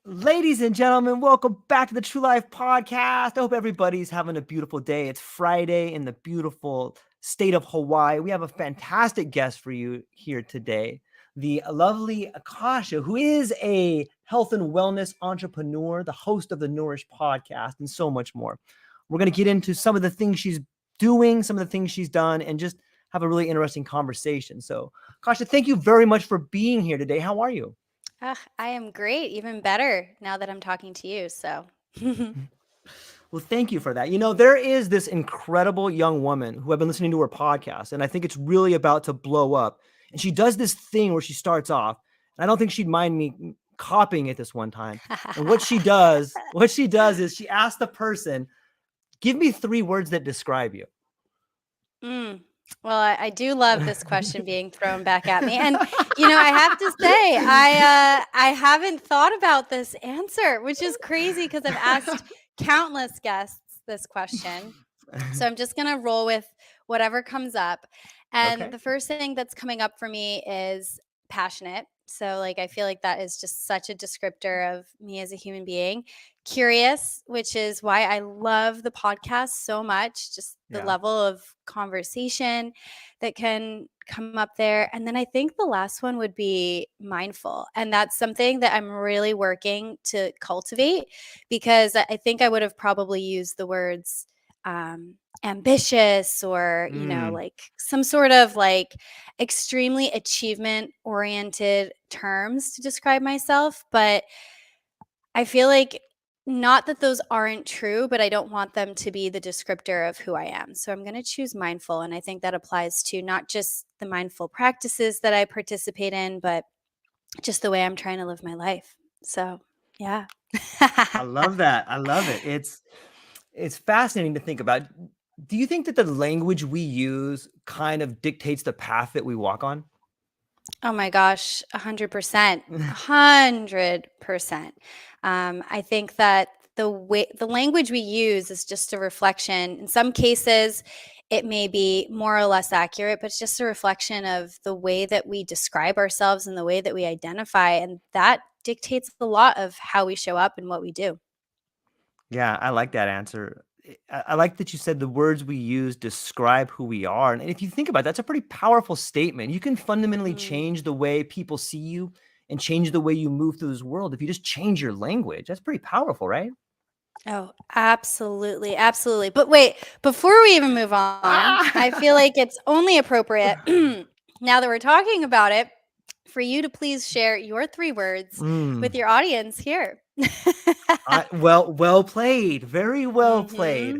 Ladies and gentlemen, welcome back to the True Life Podcast. I hope everybody's having a beautiful day. It's Friday in the beautiful state of Hawaii. We have a fantastic guest for you here today, the lovely Kasia, who is a health and wellness entrepreneur, the host of the Nourish Podcast, and so much more. We're going to get into some of the things she's doing, some of the things she's done, and just have a really interesting conversation. So, Kasia, thank you very much for being here today. How are you? I am great, even better now that I'm talking to you. So, Well, thank you for that. There is this incredible young woman who I've been listening to her podcast, and I think it's really about to blow up. And she does this thing where she starts off, and I don't think she'd mind me copying it this one time. And what she does is she asks the person, "Give me 3 words that describe you." mm. Well, I do love this question being thrown back at me, and I have to say, I haven't thought about this answer, which is crazy because I've asked countless guests this question. So I'm just gonna roll with whatever comes up. And Okay. the first thing that's coming up for me is passionate. So I feel like that is just such a descriptor of me as a human being. Curious, which is why I love the podcast so much, just the Yeah. level of conversation that can come up there. And then I think the last one would be mindful. And that's something that I'm really working to cultivate because I think I would have probably used the words ambitious or Mm. some sort of extremely achievement oriented terms to describe myself, but I feel like not that those aren't true, but I don't want them to be the descriptor of who I am. So I'm going to choose mindful, and I think that applies to not just the mindful practices that I participate in, but just the way I'm trying to live my life. So yeah. I love that. I love it. It's fascinating to think about. Do you think that the language we use kind of dictates the path that we walk on? Oh my gosh, 100%. 100%. I think that the language we use is just a reflection. In some cases, it may be more or less accurate, but it's just a reflection of the way that we describe ourselves and the way that we identify. And that dictates a lot of how we show up and what we do. Yeah, I like that answer. I like that you said the words we use describe who we are. And if you think about it, that's a pretty powerful statement. You can fundamentally Mm. change the way people see you and change the way you move through this world if you just change your language. That's pretty powerful, right? Oh, absolutely. Absolutely. But wait, before we even move on, I feel Ah! like it's only appropriate now that we're talking about it for you to please share your 3 words with Mm. your audience here. Well played. Very well played.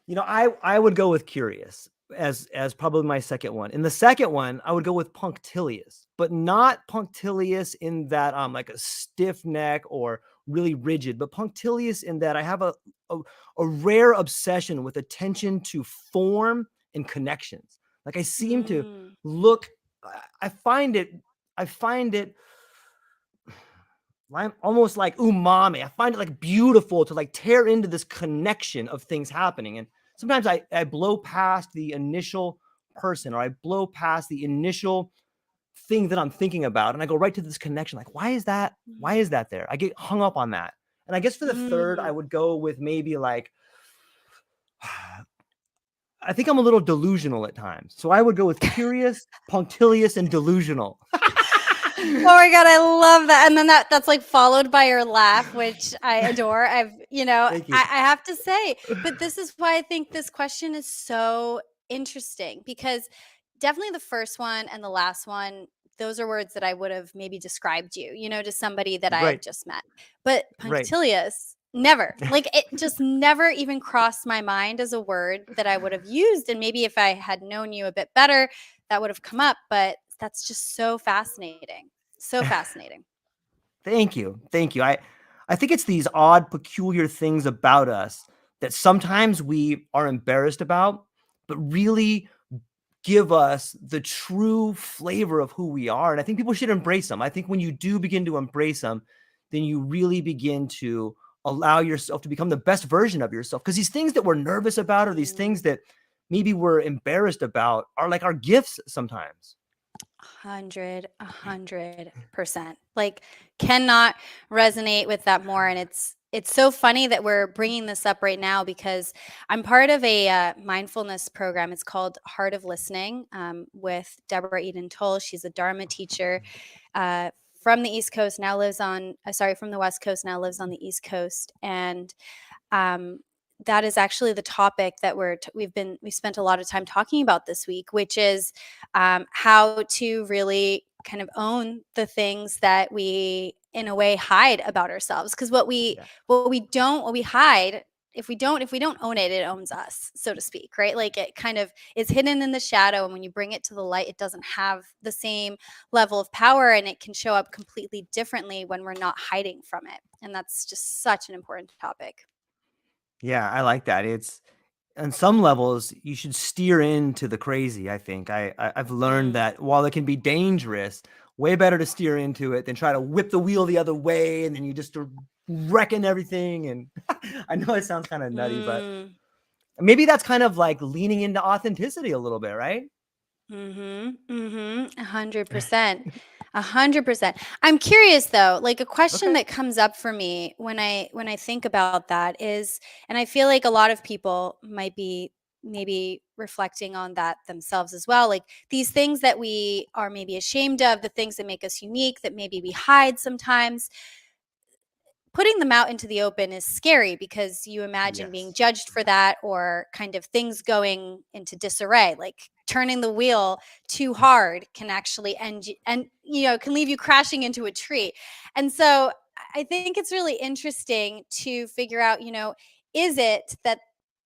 Mhm. I would go with curious as probably my second one. In the second one, I would go with punctilious, but not punctilious in that like a stiff neck or really rigid, but punctilious in that I have a, a rare obsession with attention to form and connections. Like I seem to Mm. look I find it almost like umami. I find it like beautiful to like tear into this connection of things happening. And sometimes I blow past the initial person or I blow past the initial thing that I'm thinking about and I go right to this connection. Like, why is that? Why is that there? I get hung up on that. And I guess for the third, I Mm. would go with maybe like, I think I'm a little delusional at times. So I would go with curious, punctilious, and delusional. Oh my god, I love that. And then that's like followed by your laugh, which I adore. Thank you. I have to say, but this is why I think this question is so interesting because definitely the first one and the last one, those are words that I would have maybe described you, to somebody that I Right. had just met. But Right. punctilious, never. Like it just never even crossed my mind as a word that I would have used. And maybe if I had known you a bit better, that would have come up. But that's just so fascinating. So fascinating. Thank you. Thank you. I think it's these odd, peculiar things about us that sometimes we are embarrassed about, but really give us the true flavor of who we are. And I think people should embrace them. I think when you do begin to embrace them, then you really begin to allow yourself to become the best version of yourself. Because these things that we're nervous about or these Mm. things that maybe we're embarrassed about are like our gifts sometimes. 100%. Like, cannot resonate with that more. And it's so funny that we're bringing this up right now because I'm part of a mindfulness program. It's called Heart of Listening, with Deborah Eden Toll. She's a Dharma teacher, uh, from the East Coast, now lives on, from the West Coast, now lives on the East Coast. And um, that is actually the topic that we've spent a lot of time talking about this week, which is how to really kind of own the things that we, in a way, hide about ourselves. Because what we hide, if we don't own it, it owns us, so to speak, right? Like, it kind of is hidden in the shadow, and when you bring it to the light, it doesn't have the same level of power, and it can show up completely differently when we're not hiding from it. And that's just such an important topic. Yeah, I like that. It's on some levels you should steer into the crazy. I think I've learned Mm. that while it can be dangerous, way better to steer into it than try to whip the wheel the other way and then you just are wrecking everything. And I know it sounds kind of nutty, but Mm. maybe that's kind of like leaning into authenticity a little bit, right? Mhm. Mhm. 100%. 100%. I'm curious though, like, a question Okay. that comes up for me when I think about that is, and I feel like a lot of people might be maybe reflecting on that themselves as well, like these things that we are maybe ashamed of, the things that make us unique, that maybe we hide sometimes. Putting them out into the open is scary because you imagine being Yes. judged for that, or kind of things going into disarray. Like, turning the wheel too hard can actually and can leave you crashing into a tree. And so I think it's really interesting to figure out, is it that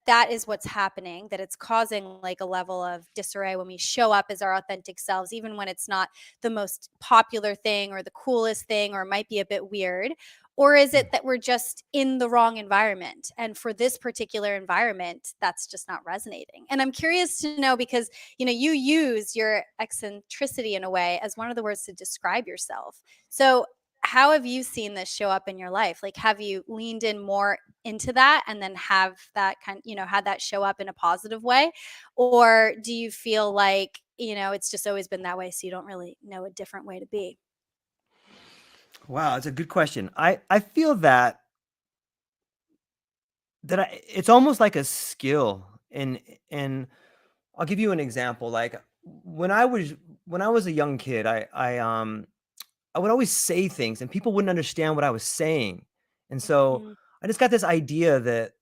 that is what's happening, that it's causing like a level of disarray when we show up as our authentic selves, even when it's not the most popular thing or the coolest thing, or might be a bit weird? Or is it that we're just in the wrong environment? And for this particular environment, that's just not resonating. And I'm curious to know because, you use your eccentricity in a way as one of the words to describe yourself. So, how have you seen this show up in your life? Like, have you leaned in more into that and then have that had that show up in a positive way? Or do you feel like, it's just always been that way, so you don't really know a different way to be? Wow, it's a good question. I feel that it's almost like a skill. And I'll give you an example. Like when I was a young kid, I would always say things and people wouldn't understand what I was saying. And so Mm. I just got this idea that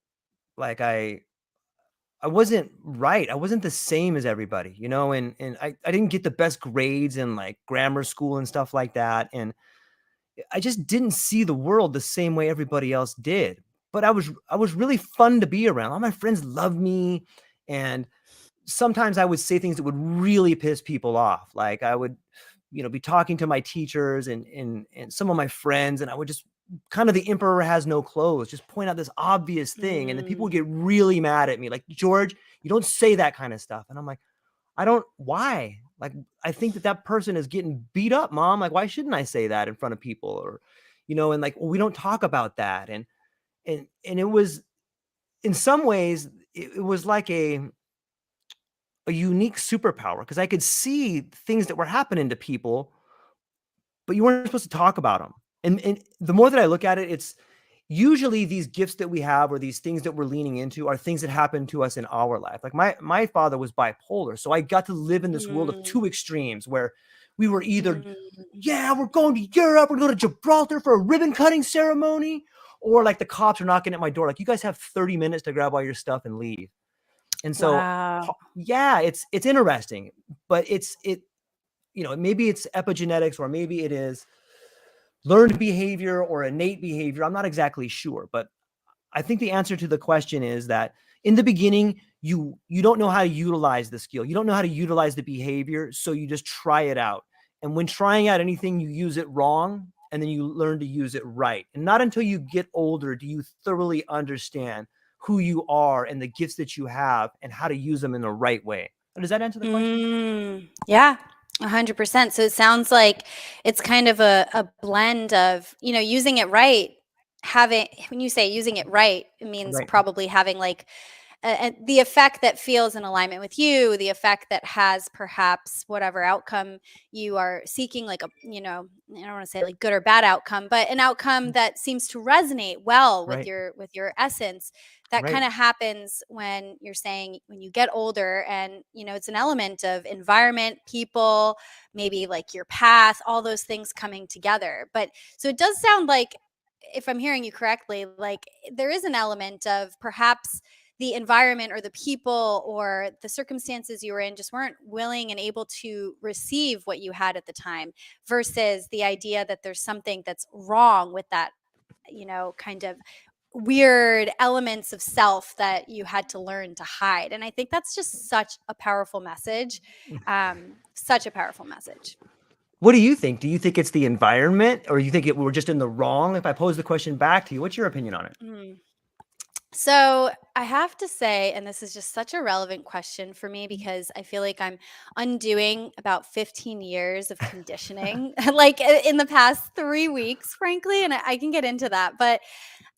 like I wasn't right. I wasn't the same as everybody, and I didn't get the best grades in like grammar school and stuff like that. And I just didn't see the world the same way everybody else did. But I was really fun to be around. All my friends loved me, and sometimes I would say things that would really piss people off. Like I would, be talking to my teachers and some of my friends, and I would just kind of the emperor has no clothes, just point out this obvious thing, and then people would Mm. get really mad at me, like George, you don't say that kind of stuff, and I'm like, I don't why? Like, I think that that person is getting beat up, mom. Like, why shouldn't I say that in front of people? Or, and like, well, we don't talk about that. And it was in some ways, it was like a unique superpower because I could see things that were happening to people, but you weren't supposed to talk about them. And the more that I look at it, it's usually these gifts that we have or these things that we're leaning into are things that happen to us in our life. Like my father was bipolar, so I got to live in this world of Mm. two extremes where we were either, Mm. yeah, we're going to Europe, we're going to Gibraltar for a ribbon cutting ceremony, or like the cops are knocking at my door, like you guys have 30 minutes to grab all your stuff and leave. And so, Wow. yeah, it's interesting, but maybe it's epigenetics or maybe it is learned behavior or innate behavior. I'm not exactly sure, but I think the answer to the question is that in the beginning, you don't know how to utilize the skill. You don't know how to utilize the behavior, so you just try it out. And when trying out anything, you use it wrong, and then you learn to use it right. And not until you get older do you thoroughly understand who you are and the gifts that you have and how to use them in the right way. Does that answer the question? Yeah, 100%. So it sounds like it's kind of a blend of, using it right. When you say using it right, it means Right. probably having like and the effect that feels in alignment with you, the effect that has perhaps whatever outcome you are seeking, like a, I don't want to say like good or bad outcome, but an outcome that seems to resonate well with Right. your essence. That Right. kind of happens when you're saying when you get older, and it's an element of environment, people, maybe like your path, all those things coming together. But so it does sound like, if I'm hearing you correctly, like there is an element of perhaps the environment or the people or the circumstances you were in just weren't willing and able to receive what you had at the time, versus the idea that there's something that's wrong with that, kind of weird elements of self that you had to learn to hide. And I think that's just such a powerful message. Such a powerful message. What do you think? Do you think it's the environment, or you think we're just in the wrong? If I pose the question back to you, what's your opinion on it? So I have to say, and this is just such a relevant question for me because I feel like I'm undoing about 15 years of conditioning, like in the past 3 weeks, frankly, and I can get into that. But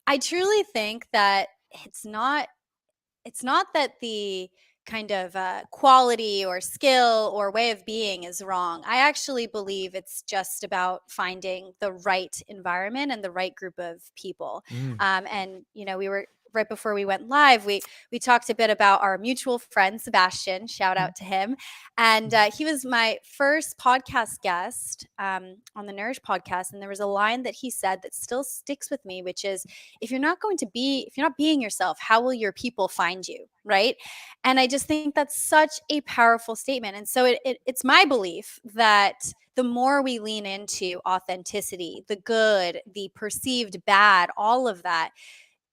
I truly think that it's not that the kind of quality or skill or way of being is wrong. I actually believe it's just about finding the right environment and the right group of people. Mm. And we were right before we went live. We talked a bit about our mutual friend Sebastian. Shout out to him. And he was my first podcast guest on the Nourish podcast. And there was a line that he said that still sticks with me, which is, if you're not being yourself, how will your people find you? Right. And I just think that's such a powerful statement. And so it's my belief that the more we lean into authenticity, the good, the perceived bad, all of that,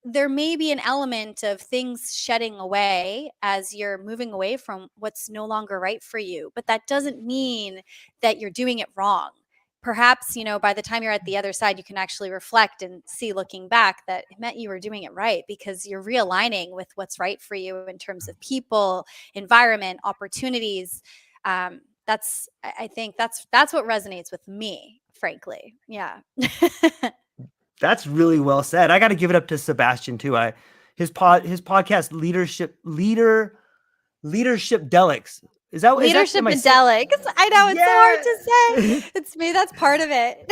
there may be an element of things shedding away as you're moving away from what's no longer right for you. But that doesn't mean that you're doing it wrong. Perhaps, by the time you're at the other side, you can actually reflect and see, looking back, that it meant you were doing it right because you're realigning with what's right for you in terms of people, environment, opportunities. I think that's what resonates with me, frankly. Yeah. That's really well said. I got to give it up to Sebastian too. His podcast leadership delics. Is that Leadership am I saying? Adelics. I know, it's so hard to Yeah. say. It's me, that's part of it.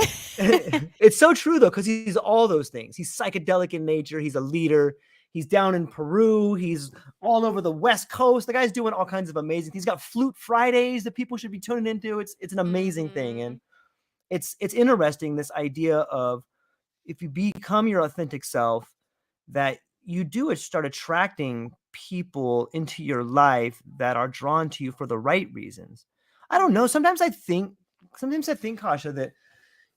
It's so true though, because he's all those things. He's psychedelic in nature. He's a leader. He's down in Peru. He's all over the West Coast. The guy's doing all kinds of amazing. He's got Flute Fridays that people should be tuning into. It's an amazing thing, and it's interesting, this idea of, if you become your authentic self, that you do start attracting people into your life that are drawn to you for the right reasons. I don't know. Sometimes I think, Kasia, that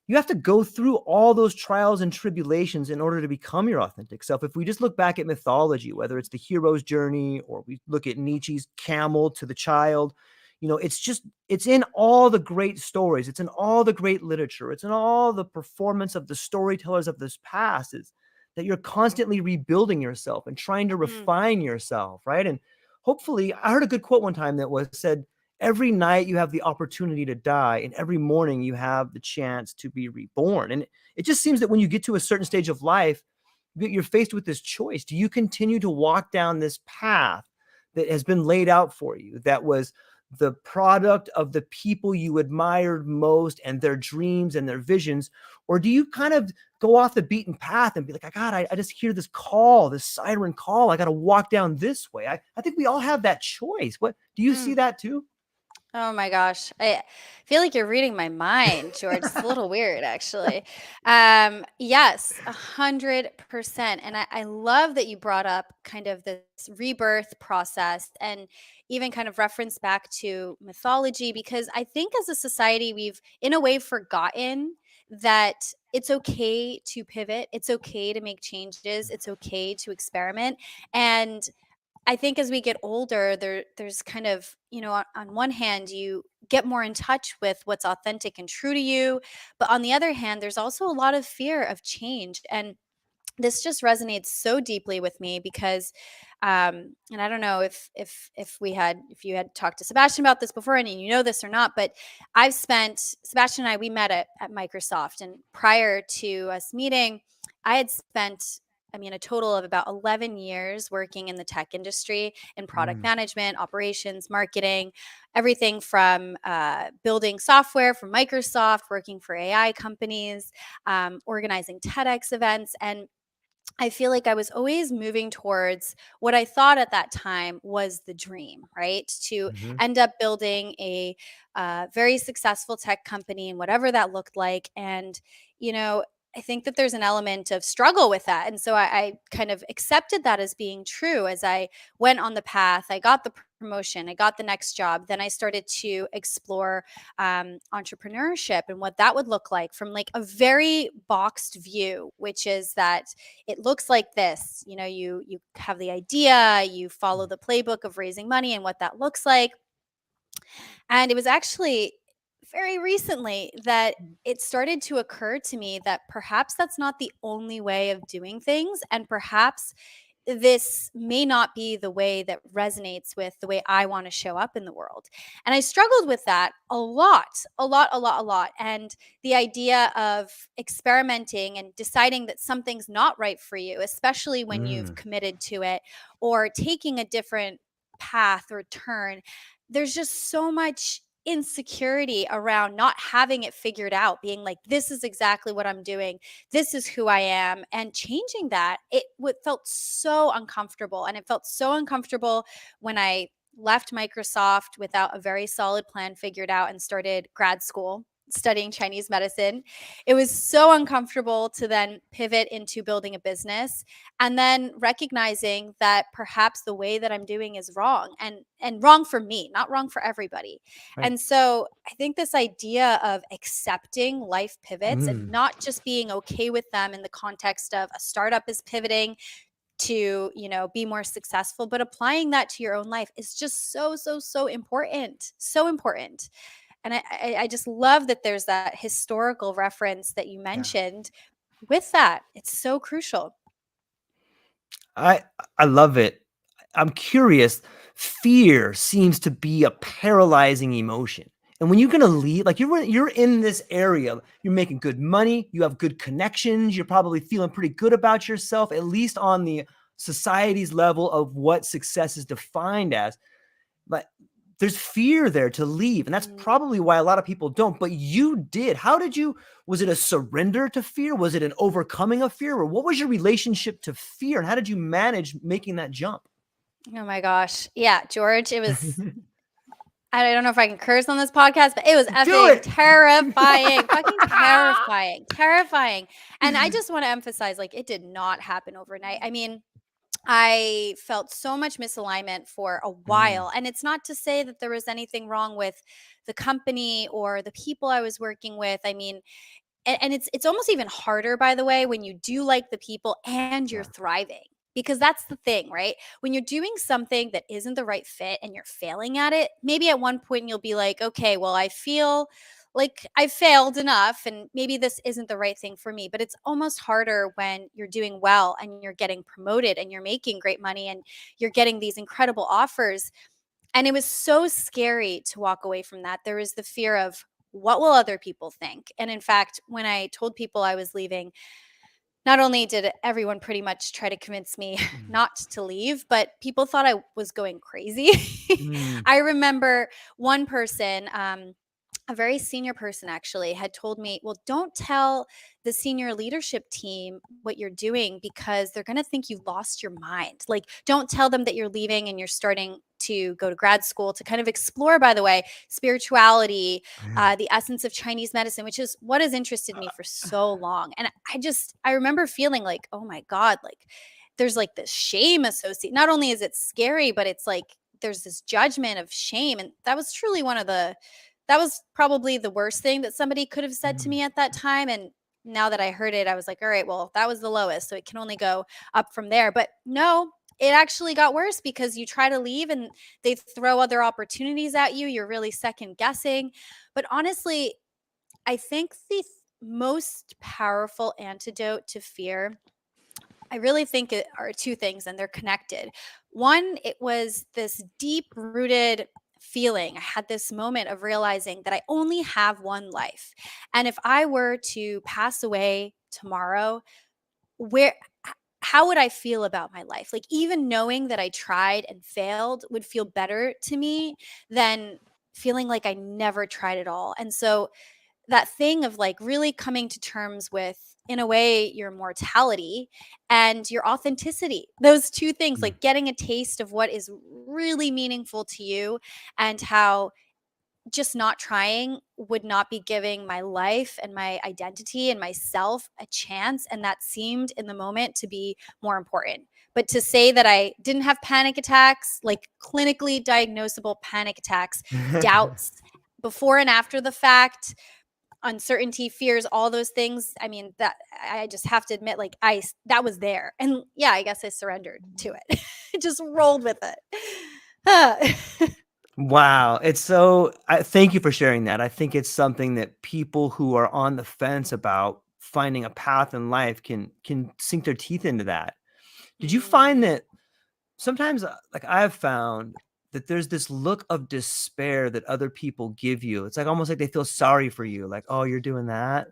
you have to go through all those trials and tribulations in order to become your authentic self. If we just look back at mythology, whether it's the hero's journey or we look at Nietzsche's camel to the child, it's in all the great stories. It's in all the great literature. It's in all the performance of the storytellers of this past, is that you're constantly rebuilding yourself and trying to refine yourself, right? And hopefully, I heard a good quote one time that said, every night you have the opportunity to die, and every morning you have the chance to be reborn. And it just seems that when you get to a certain stage of life, you're faced with this choice. Do you continue to walk down this path that has been laid out for you, that was the product of the people you admired most and their dreams and their visions? Or do you kind of go off the beaten path and be like, I just hear this call, this siren call. I got to walk down this way. I think we all have that choice. What do you see that too? Oh my gosh. I feel like you're reading my mind, George. It's a little weird, actually. Yes, 100%. And I love that you brought up kind of this rebirth process and even kind of reference back to mythology, because I think as a society, we've in a way forgotten that it's okay to pivot. It's okay to make changes. It's okay to experiment. And I think as we get older, there's kind of, on one hand, you get more in touch with what's authentic and true to you. But on the other hand, there's also a lot of fear of change. And this just resonates so deeply with me because, and I don't know if you had talked to Sebastian about this before and you know this or not, but Sebastian and I, we met at Microsoft. And prior to us meeting, I had spent a total of about 11 years working in the tech industry in product Mm, management, operations, marketing, everything from building software for Microsoft, working for AI companies, organizing TEDx events. And I feel like I was always moving towards what I thought at that time was the dream, right? To mhm, end up building a very successful tech company and whatever that looked like. And, you know, I think that there's an element of struggle with that. And so I kind of accepted that as being true as I went on the path. I got the promotion, I got the next job. Then I started to explore entrepreneurship and what that would look like from like a very boxed view, which is that it looks like this. You have the idea, you follow mm, the playbook of raising money and what that looks like. And it was actually very recently that it started to occur to me that perhaps that's not the only way of doing things, and perhaps this may not be the way that resonates with the way I want to show up in the world. And I struggled with that a lot, a lot, a lot, a lot. And the idea of experimenting and deciding that something's not right for you, especially when you've mm, committed to it, or taking a different path or turn, there's just so much insecurity around not having it figured out, being like, this is exactly what I'm doing, this is who I am. And changing that, felt so uncomfortable. And it felt so uncomfortable when I left Microsoft without a very solid plan figured out and started grad school studying Chinese medicine. It was so uncomfortable to then pivot into building a business and then recognizing that perhaps the way that I'm doing is wrong, and wrong for me, not wrong for everybody. right. And so I think this idea of accepting life pivots and Mm, not just being okay with them in the context of a startup is pivoting to, be more successful, but applying that to your own life is just so, so, so important. So important. And I just love that there's that historical reference that you yeah. mentioned with that. It's so crucial. I I love it. I'm curious. Fear seems to be a paralyzing emotion. And when you're gonna leave, like you're in this area, you're making good money, you have good connections, you're probably feeling pretty good about yourself, at least on the society's level of what success is defined as. But there's fear there to leave, and that's Mm. probably why a lot of people don't, but you did. How did you Was it a surrender to fear? Was it an overcoming of fear? Or what was your relationship to fear, and how did you manage making that jump? Oh my gosh. Yeah, George, I don't know if I can curse on this podcast, but it was Do effing it. terrifying, fucking terrifying, terrifying. And I just want to emphasize, like, it did not happen overnight. I mean, I felt so much misalignment for a Mm, while. And it's not to say that there was anything wrong with the company or the people I was working with. I mean, and it's almost even harder, by the way, when you do like the people and you're yeah. thriving, because that's the thing, right? When you're doing something that isn't the right fit and you're failing at it, maybe at one point you'll be like, okay, well, I feel like I failed enough and maybe this isn't the right thing for me. But it's almost harder when you're doing well and you're getting promoted and you're making great money and you're getting these incredible offers. And it was so scary to walk away from that. There was the fear of, what will other people think? And in fact, when I told people I was leaving, not only did everyone pretty much try to convince me Mm, not to leave, but people thought I was going crazy. mm, I remember one person, a very senior person actually, had told me, well, don't tell the senior leadership team what you're doing because they're going to think you lost your mind. Like, don't tell them that you're leaving and you're starting to go to grad school to kind of explore, by the way, spirituality, the essence of Chinese medicine, which is what has interested me for so long. And I remember feeling like, oh my God, like there's like this shame associated. Not only is it scary, but it's like there's this judgment of shame. And that was probably the worst thing that somebody could have said to mm, me at that time. And now that I heard it, I was like, all right, well, that was the lowest. So it can only go up from there. But no, it actually got worse because you try to leave and they throw other opportunities at you. You're really second guessing. But honestly, I think the most powerful antidote to fear, I really think it are two things and they're connected. One, it was this deep rooted feeling. I had this moment of realizing that I only have one life. And if I were to pass away tomorrow, where how would I feel about my life? Like, even knowing that I tried and failed would feel better to me than feeling like I never tried at all. And so that thing of like really coming to terms with, in a way, your mortality and your authenticity, those two things, Mm. like getting a taste of what is really meaningful to you, and how just not trying would not be giving my life and my identity and myself a chance. And that seemed in the moment to be more important. But to say that I didn't have panic attacks, like clinically diagnosable panic attacks, doubts before and after the fact, uncertainty, fears, all those things, I mean, that I just have to admit, like, that was there. And yeah, I guess I surrendered to it. Just rolled with it. Wow. Thank you for sharing that. I think it's something that people who are on the fence about finding a path in life can sink their teeth into that. Did you find Mm. that sometimes, like I've found that there's this look of despair that other people give you? It's like almost like they feel sorry for you, like, oh, you're doing that.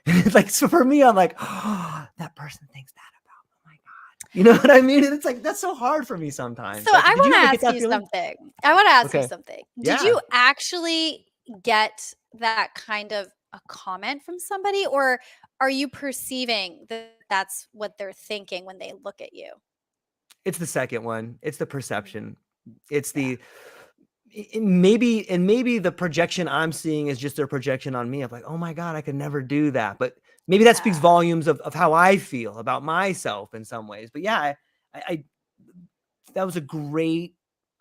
It's like, so for me, I'm like, oh, that person thinks that about me. Oh my God. You know what I mean? And it's like, that's so hard for me sometimes. So Like, I did you want ever to get ask that you feeling? something. I want to ask you Okay. something. Did Yeah. you actually get that kind of a comment from somebody, or are you perceiving that that's what they're thinking when they look at you? It's the second one. It's the Mm. perception. It's Yeah. the maybe the projection I'm seeing is just their projection on me of like, oh my God, I could never do that. But maybe that speaks Yeah. volumes of how I feel about myself in some ways. But yeah, I that was a great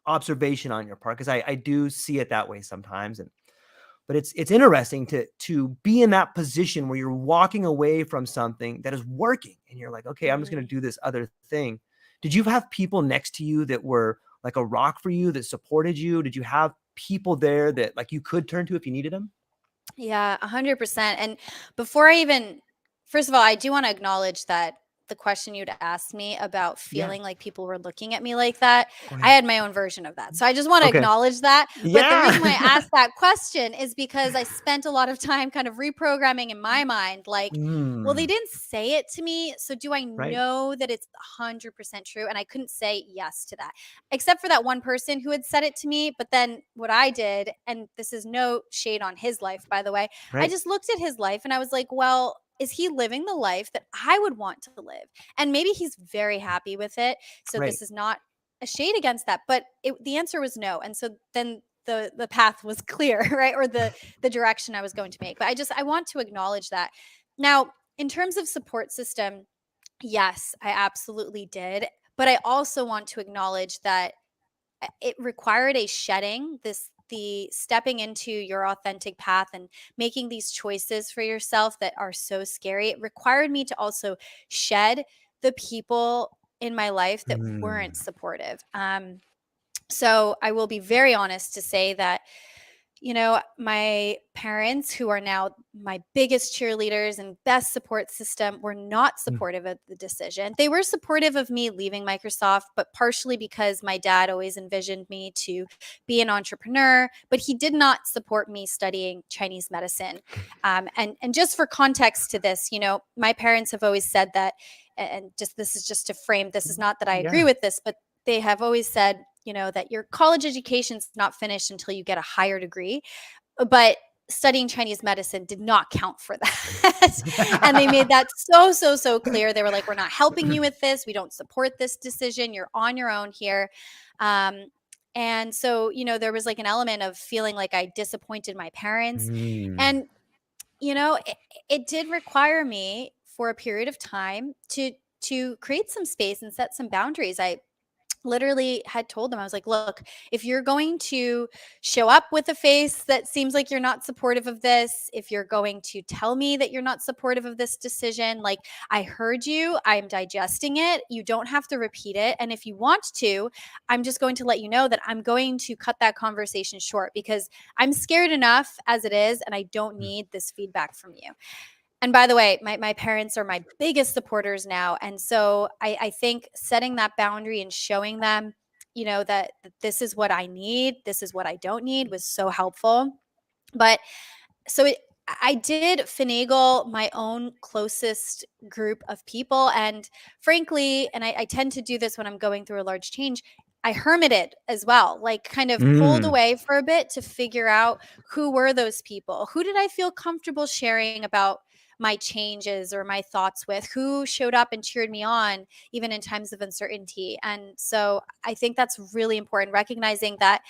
observation on your part, because I do see it that way sometimes. And but it's interesting to be in that position where you're walking away from something that is working and you're like, okay, I'm just going to Mm. do this other thing. Did you have people next to you that were like a rock for you, that supported you? Did you have people there that like you could turn to if you needed them? Yeah, 100%. And before I even, first of all, I do want to acknowledge that the question you'd asked me about Yeah. feeling like people were looking at me like that, Oh I yeah. had my own version of that. So I just want to Okay. acknowledge that. But the reason why I Yeah. asked that question is because I spent a lot of time kind of reprogramming in my mind, like, well, they Mm, didn't say it to me. So do I right. know that it's 100% true? And I couldn't say yes to that, except for that one person who had said it to me. But then what I did, and this is no shade on his life, by the way, I Right. just looked at his life and I was like, well, is he living the life that I would want to live? And maybe he's very happy with it. So Right. this is not a shade against that, but the answer was no. And so then the path was clear, right? Or the direction I was going to make. But I want to acknowledge that. Now, in terms of support system, yes, I absolutely did. But I also want to acknowledge that it required a shedding, the stepping into your authentic path and making these choices for yourself that are so scary. It required me to also shed the people in my life that Mm, weren't supportive. So I will be very honest to say that, my parents, who are now my biggest cheerleaders and best support system, were not mm, supportive of the decision. They were supportive of me leaving Microsoft, but partially because my dad always envisioned me to be an entrepreneur, but he did not support me studying Chinese medicine. And just for context to this, my parents have always said that, and just this is just to frame, this is not that I agree yeah. with this, but they have always said, that your college education's not finished until you get a higher degree. But studying Chinese medicine did not count for that. And they made that so, so, so clear. They were like, we're not helping you with this. We don't support this decision. You're on your own here. Um, and so, there was like an element of feeling like I disappointed my parents. Mm, And, it did require me for a period of time to create some space and set some boundaries. I literally had told them, I was like, look, if you're going to show up with a face that seems like you're not supportive of this, if you're going to tell me that you're not supportive of this decision, like, I heard you, I'm digesting it. You don't have to repeat it. And if you want to, I'm just going to let you know that I'm going to cut that conversation short because I'm scared enough as it is, and I don't mm, need this feedback from you. And by the way, my parents are my biggest supporters now. And so I think setting that boundary and showing them, that this is what I need, this is what I don't need, was so helpful. But so I did finagle my own closest group of people. And frankly, and I tend to do this when I'm going through a large change, I hermited as well, like kind of pulled Mm. away for a bit to figure out who were those people? Who did I feel comfortable sharing about my changes or my thoughts with? Who showed up and cheered me on, even in times of uncertainty? And so I think that's really important, recognizing that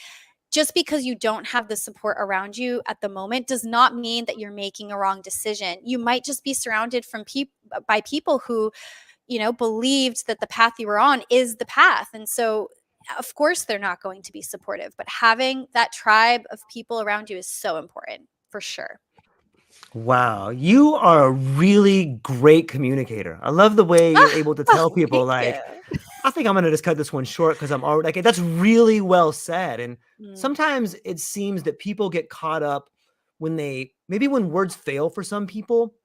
just because you don't have the support around you at the moment does not mean that you're making a wrong decision. You might just be surrounded by people who, believed that the path you were on is the path. And so of course they're not going to be supportive, but having that tribe of people around you is so important for sure. Wow, you are a really great communicator. I love the way you're able to tell people, Thank like, you. I think I'm gonna just cut this one short because I'm already like, that's really well said. And Mm, sometimes it seems that people get caught up when maybe when words fail for some people,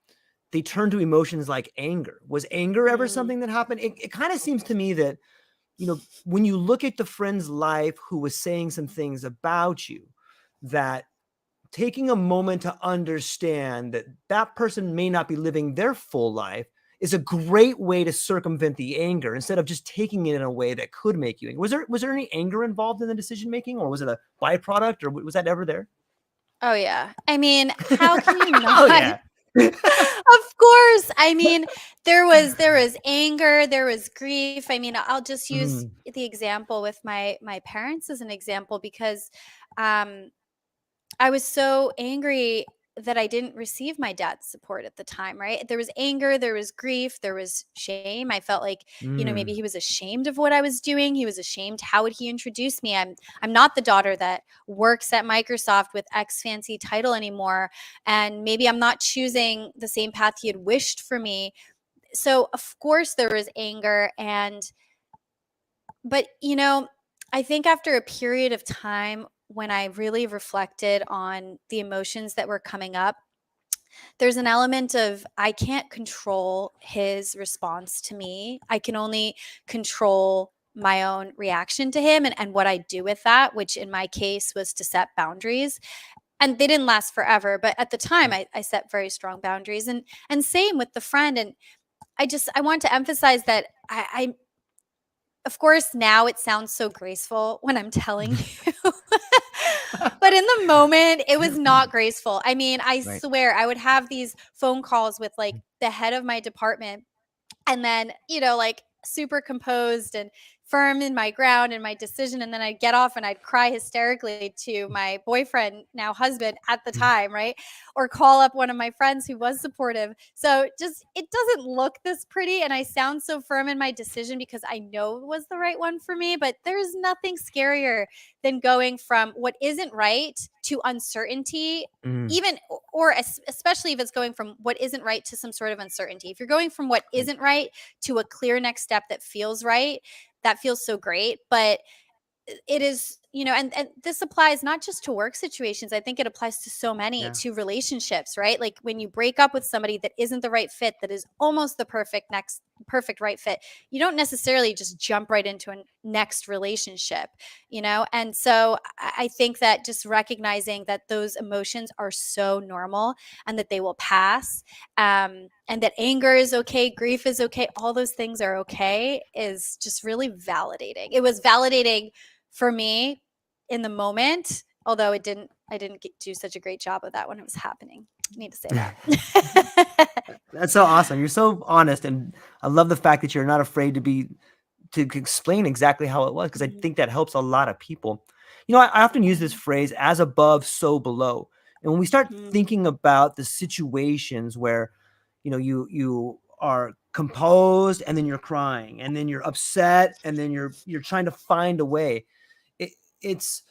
they turn to emotions like anger. Was anger ever mm, something that happened? It kind of seems to me that, when you look at the friend's life who was saying some things about you, that taking a moment to understand that that person may not be living their full life is a great way to circumvent the anger instead of just taking it in a way that could make you angry. Was there any anger involved in the decision making, or was it a byproduct, or was that ever there? oh yeah, I mean, how can you Oh not? yeah. Of course. I mean, there was anger, there was grief. I mean, I'll just use Mm, the example with my parents as an example because um I was so angry that I didn't receive my dad's support at the time, right? There was anger, there was grief, there was shame. I felt like, maybe mm, he was ashamed of what I was doing. He was ashamed. How would he introduce me? I'm not the daughter that works at Microsoft with X fancy title anymore, and maybe I'm not choosing the same path he had wished for me. So, of course there was anger but, I think after a period of time when I really reflected on the emotions that were coming up, there's an element of I can't control his response to me. I can only control my own reaction to him and what I do with that, which in my case was to set boundaries. And they didn't last forever, but at the time yeah, I set very strong boundaries. And same with the friend. And I want to emphasize that I of course, now it sounds so graceful when I'm telling you. But in the moment, it was not graceful. I mean, I right. swear I would have these phone calls with like the head of my department and then, like super composed and firm in my ground and my decision. And then I'd get off and I'd cry hysterically to my boyfriend, now husband at the time, right? Or call up one of my friends who was supportive. So just, it doesn't look this pretty. And I sound so firm in my decision because I know it was the right one for me. But there's nothing scarier than going from what isn't right to uncertainty Mm, even or especially if it's going from what isn't right to some sort of uncertainty. If you're going from what right. isn't right to a clear next step that feels right, that feels so great. But it is, and this applies not just to work situations. I think it applies to so many, Yeah. to relationships, right? Like when you break up with somebody that isn't the right fit, that is almost the perfect right fit, you don't necessarily just jump right into a next relationship, and so I think that just recognizing that those emotions are so normal and that they will pass, and that anger is okay, grief is okay, all those things are okay, is just really validating. It was validating for me in the moment, although I didn't do such a great job of that when it was happening. I need to say that. That's so awesome. You're so honest, and I love the fact that you're not afraid to explain exactly how it was, because I Mhm, think that helps a lot of people. I often use this mhm, phrase, "as above, so below," and when we start mhm, thinking about the situations where, you are composed and then you're crying and then you're upset and then you're trying to find a way, it, it's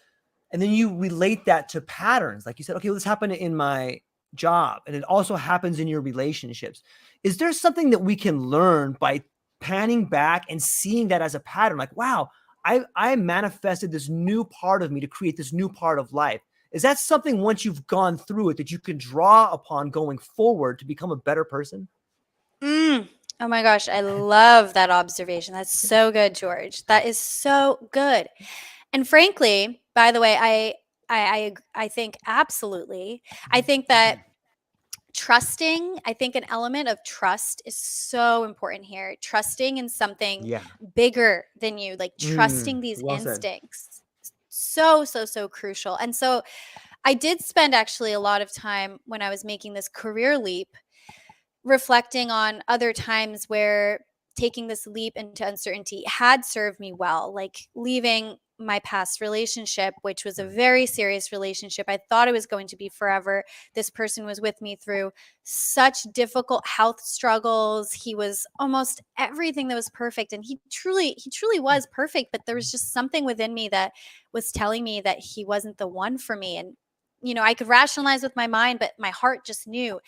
and then you relate that to patterns. Like you said, okay, well, this happened in my job and it also happens in your relationships. Is there something that we can learn by panning back and seeing that as a pattern? Like, wow, I manifested this new part of me to create this new part of life. Is that something, once you've gone through it, that you can draw upon going forward to become a better person? mm. Oh my gosh, I love that observation. That's so good, George. That is so good. And frankly, by the way, I think absolutely. I think that trusting, I think an element of trust is so important here. Trusting in something Yeah. bigger than you, like trusting these Well said. instincts. So crucial. And so I did spend actually a lot of time when I was making this career leap reflecting on other times where taking this leap into uncertainty had served me well, like leaving my past relationship, which was a very serious relationship. I thought it was going to be forever. This person was with me through such difficult health struggles. He was almost everything that was perfect, and he truly was perfect, but there was just something within me that was telling me that he wasn't the one for me. And I could rationalize with my mind, but my heart just knew.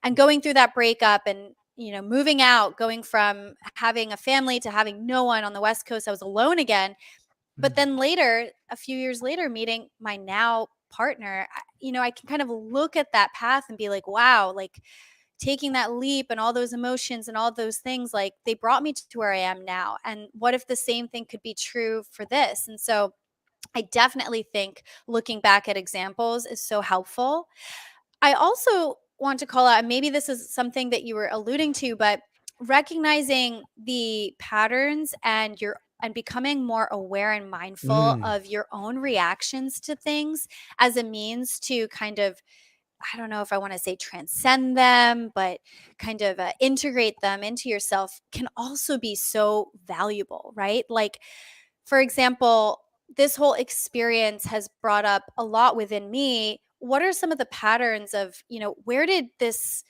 And going through that breakup and moving out, going from having a family to having no one on the West Coast, I was alone again. But then later, a few years later, meeting my now partner, I can kind of look at that path and be like, wow, like taking that leap and all those emotions and all those things, like they brought me to where I am now. And what if the same thing could be true for this? And so I definitely think looking back at examples is so helpful. I also want to call out, and maybe this is something that you were alluding to, but recognizing the patterns and becoming more aware and mindful of your own reactions to things as a means to kind of, I don't know if I want to say transcend them, but kind of integrate them into yourself can also be so valuable, right? Like, for example, this whole experience has brought up a lot within me. What are some of the patterns of, where did this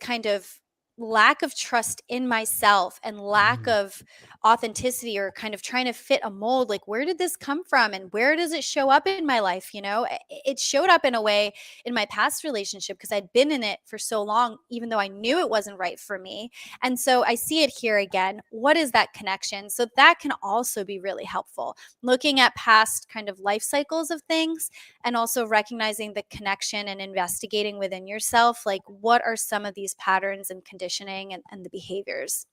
kind of lack of trust in myself and lack of authenticity or kind of trying to fit a mold, like where did this come from and where does it show up in my life? It showed up in a way in my past relationship because I'd been in it for so long, even though I knew it wasn't right for me. And so I see it here again. What is that connection? So that can also be really helpful, looking at past kind of life cycles of things and also recognizing the connection and investigating within yourself, like what are some of these patterns and conditioning and the behaviors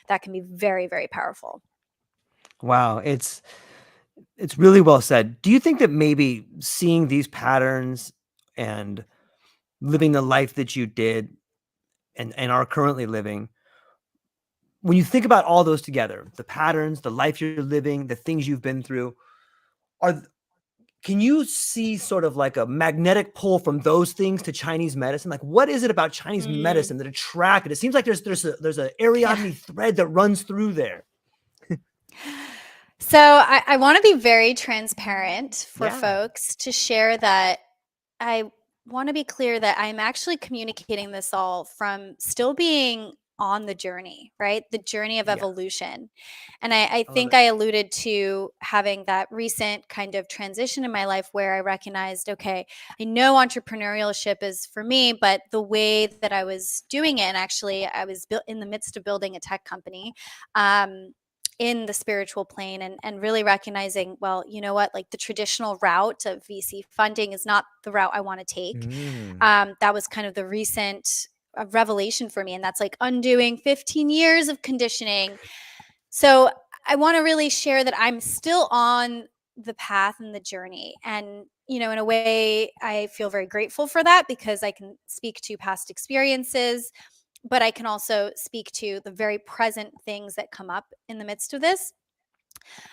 that can be very, very powerful. Wow, it's really well said. Do you think that maybe seeing these patterns and living the life that you did and are currently living, when you think about all those together, the patterns, the life you're living, the things you've been through, are can you see sort of like a magnetic pull from those things to Chinese medicine? Like, what is it about Chinese Mm, medicine that attracted? It seems like there's a yeah. Ariadne thread that runs through there. So I want to be very transparent for Yeah. folks to share that I want to be clear that I'm actually communicating this all from still being on the journey, right? The journey of Yeah. evolution. And I I love think it. I alluded to having that recent kind of transition in my life where I recognized, okay, I know entrepreneurship is for me, but the way that I was doing it, and actually I was in the midst of building a tech company. In the spiritual plane and really recognizing, well, you know what, like the traditional route of VC funding is not the route I want to take. Mm. That was kind of the recent revelation for me. And that's like undoing 15 years of conditioning. So I want to really share that I'm still on the path and the journey. And, in a way, I feel very grateful for that because I can speak to past experiences, but I can also speak to the very present things that come up in the midst of this.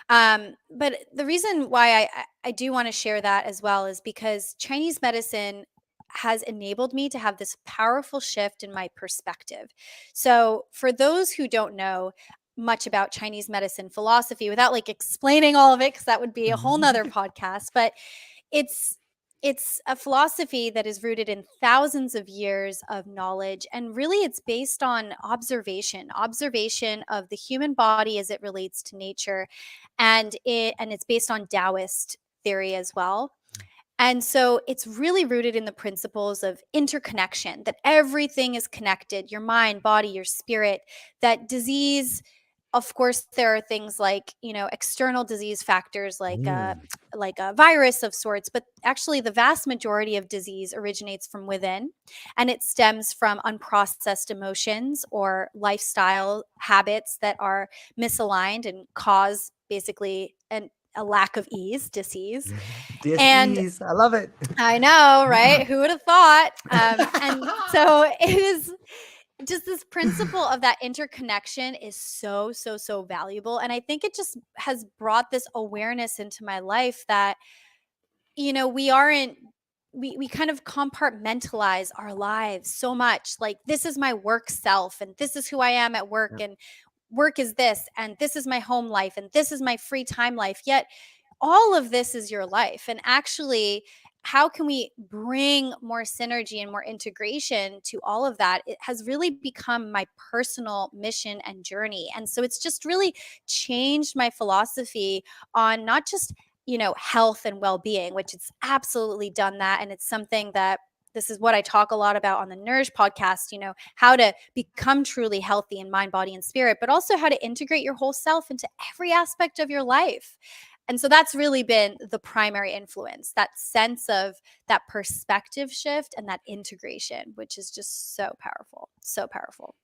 But the reason why I do want to share that as well is because Chinese medicine has enabled me to have this powerful shift in my perspective. So, for those who don't know much about Chinese medicine philosophy, without like explaining all of it, because that would be a whole nother podcast, but it's it's a philosophy that is rooted in thousands of years of knowledge, and really it's based on observation of the human body as it relates to nature, and it's based on Taoist theory as well. And so it's really rooted in the principles of interconnection, that everything is connected, your mind, body, your spirit, that disease, of course, there are things like, external disease factors like a virus of sorts, but actually the vast majority of disease originates from within, and it stems from unprocessed emotions or lifestyle habits that are misaligned and cause basically a lack of ease, dis-ease. And Dis-ease. I love it. I know, right? Who would have thought? And so it is just this principle of that interconnection is so, so, so valuable. And I think it just has brought this awareness into my life that, we aren't, we kind of compartmentalize our lives so much. Like, this is my work self, and this is who I am at work, Yeah. and work is this, and this is my home life, and this is my free time life. Yet all of this is your life. And actually, how can we bring more synergy and more integration to all of that? It has really become my personal mission and journey. And so it's just really changed my philosophy on not just, health and well-being, which it's absolutely done that. And it's something that this is what I talk a lot about on the Nourish podcast, how to become truly healthy in mind, body, and spirit, but also how to integrate your whole self into every aspect of your life. And so that's really been the primary influence, that sense of that perspective shift and that integration, which is just so powerful, so powerful.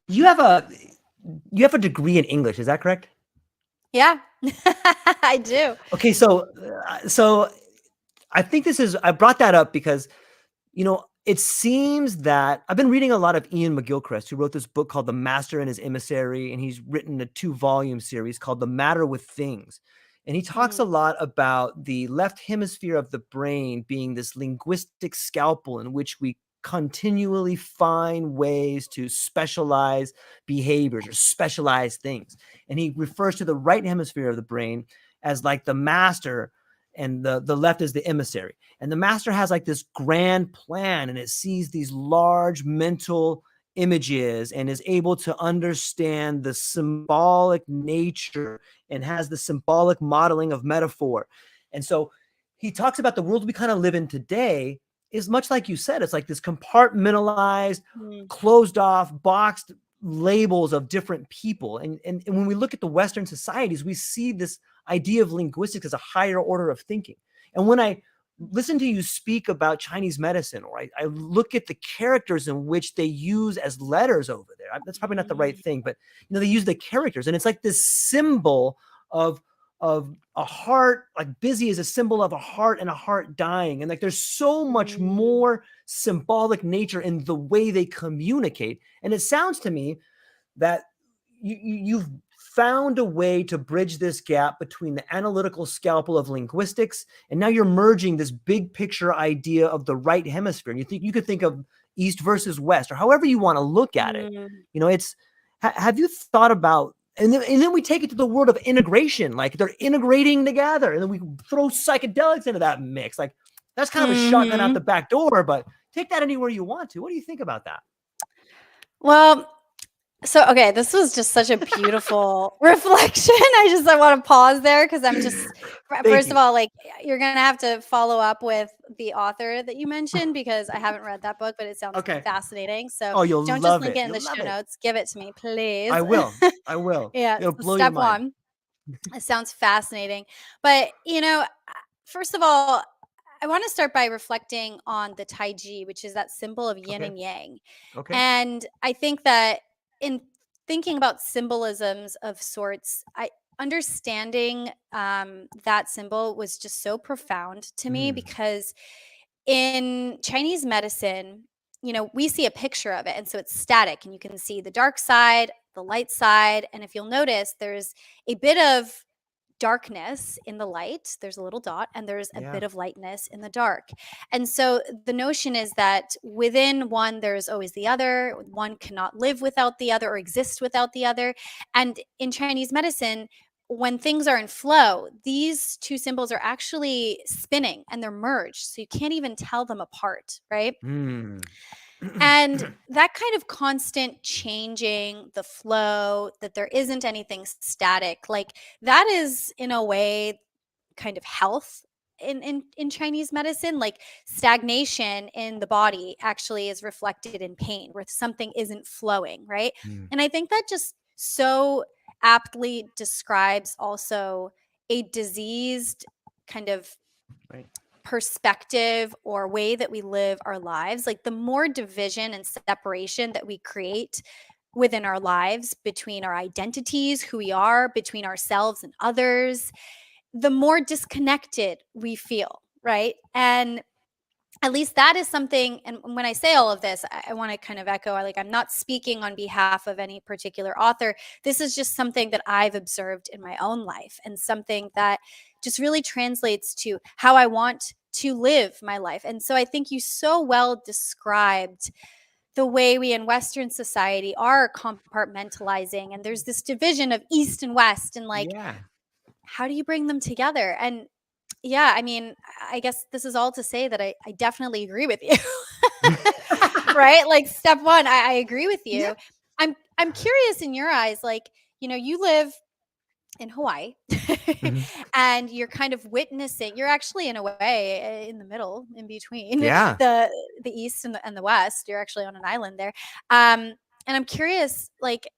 You have a degree in English, is that correct? Yeah, I do. Okay, so I think I brought that up because, it seems that I've been reading a lot of Ian McGilchrist, who wrote this book called The Master and His Emissary, and he's written a 2-volume series called The Matter with Things. And he talks a lot about the left hemisphere of the brain being this linguistic scalpel in which we continually find ways to specialize behaviors or specialize things. And he refers to the right hemisphere of the brain as like the master, and the left is the emissary. And the master has like this grand plan, and it sees these large mental images and is able to understand the symbolic nature and has the symbolic modeling of metaphor. And so he talks about the world we kind of live in today is much like you said. It's like this compartmentalized, closed off, boxed labels of different people. And when we look at the Western societies, we see this idea of linguistics as a higher order of thinking. And when I listen to you speak about Chinese medicine, or I look at the characters in which they use as letters over there, that's probably not the right thing, but they use the characters, and it's like this symbol of a heart, like busy is a symbol of a heart and a heart dying. And like there's so much more symbolic nature in the way they communicate. And it sounds to me that you've found a way to bridge this gap between the analytical scalpel of linguistics, and now you're merging this big picture idea of the right hemisphere. And you could think of East versus West, or however you want to look at it. Have you thought about, and then we take it to the world of integration, like they're integrating together, and then we throw psychedelics into that mix. Like that's kind of a shotgun out the back door, but take that anywhere you want to. What do you think about that? Well, so, okay, this was just such a beautiful reflection. I want to pause there because I'm just, first of all, like, you're going to have to follow up with the author that you mentioned, because I haven't read that book, but it sounds fascinating. So you'll don't love just link it in the show notes. Give it to me, please. I will. Yeah. It'll So blow step your mind. 1, it sounds fascinating. But, first of all, I want to start by reflecting on the Tai Chi, which is that symbol of yin and yang. Okay. And I think that in thinking about symbolisms of sorts, understanding that symbol was just so profound to me, because in Chinese medicine, we see a picture of it. And so it's static, and you can see the dark side, the light side. And if you'll notice, there's a bit of darkness in the light, there's a little dot, and there's a bit of lightness in the dark. And so the notion is that within one, there's always the other. One cannot live without the other or exist without the other. And in Chinese medicine, when things are in flow, these two symbols are actually spinning and they're merged. So you can't even tell them apart, right? And that kind of constant changing, the flow, that there isn't anything static, like that is in a way kind of health in Chinese medicine. Like stagnation in the body actually is reflected in pain, where something isn't flowing, right? And I think that just so aptly describes also a diseased kind of perspective or way that we live our lives. Like the more division and separation that we create, within our lives, between our identities, who we are, between ourselves and others, the more disconnected we feel, right? And at least that is something, and when I say all of this, I want to kind of echo, like, I'm not speaking on behalf of any particular author. This is just something that I've observed in my own life, and something that just really translates to how I want to live my life. And so I think you so well described the way we in Western society are compartmentalizing, and there's this division of East and West, and like, Yeah. how do you bring them together? And yeah, I mean, I guess this is all to say that I definitely agree with you. Right? Like, step one, I agree with Yeah. you. I'm curious, in your eyes, like, you live in Hawaii Mhm. and you're kind of witnessing, you're actually in a way in the middle, in between Yeah. the East and the West. You're actually on an island there. And I'm curious, like,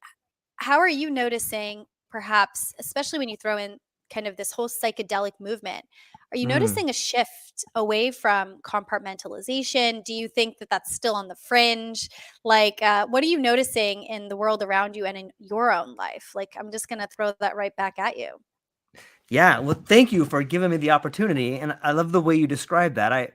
how are you noticing, perhaps, especially when you throw in kind of this whole psychedelic movement, are you Mm. noticing a shift away from compartmentalization? Do you think that that's still on the fringe? Like, what are you noticing in the world around you and in your own life? Like, I'm just going to throw that right back at you. Yeah, well, thank you for giving me the opportunity, and I love the way you describe that.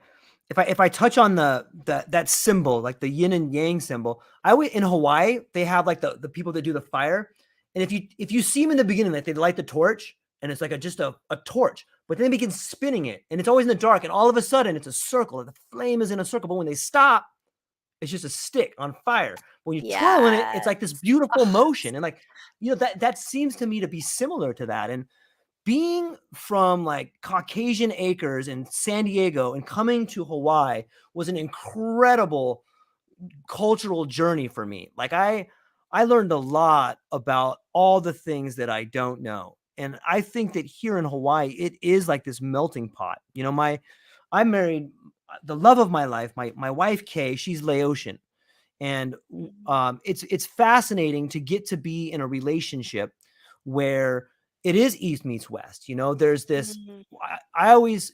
If I touch on that symbol, like the yin and yang symbol, in Hawaii they have like the people that do the fire, and if you see them in the beginning, like they light the torch, and it's like just a torch, but then they begin spinning it, and it's always in the dark, and all of a sudden it's a circle, and the flame is in a circle, but when they stop, it's just a stick on fire. When you twirl in it, it's Yes. like this beautiful Oh, motion, and like that seems to me to be similar to that, and being from like Caucasian acres in San Diego and coming to Hawaii was an incredible cultural journey for me. Like I learned a lot about all the things that I don't know. And I think that here in Hawaii, it is like this melting pot. I married the love of my life, my wife Kay, she's Laotian. And mhm, it's fascinating to get to be in a relationship where it is East meets West. There's this. mhm.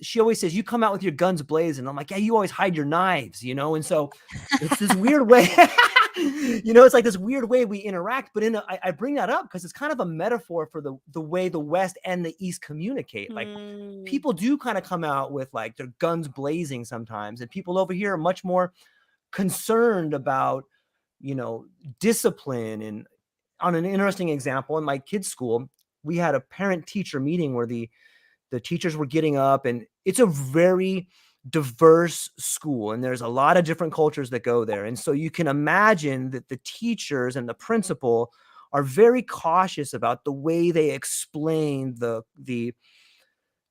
She always says, "You come out with your guns blazing." I'm like, "Yeah, you always hide your knives." And so it's this weird way. It's like this weird way we interact. But I bring that up because it's kind of a metaphor for the way the West and the East communicate. Like Mm, people do kind of come out with like their guns blazing sometimes, and people over here are much more concerned about discipline. And on an interesting example, in my kids school, we had a parent teacher meeting where the teachers were getting up, and it's a very diverse school, and there's a lot of different cultures that go there, and so you can imagine that the teachers and the principal are very cautious about the way they explain the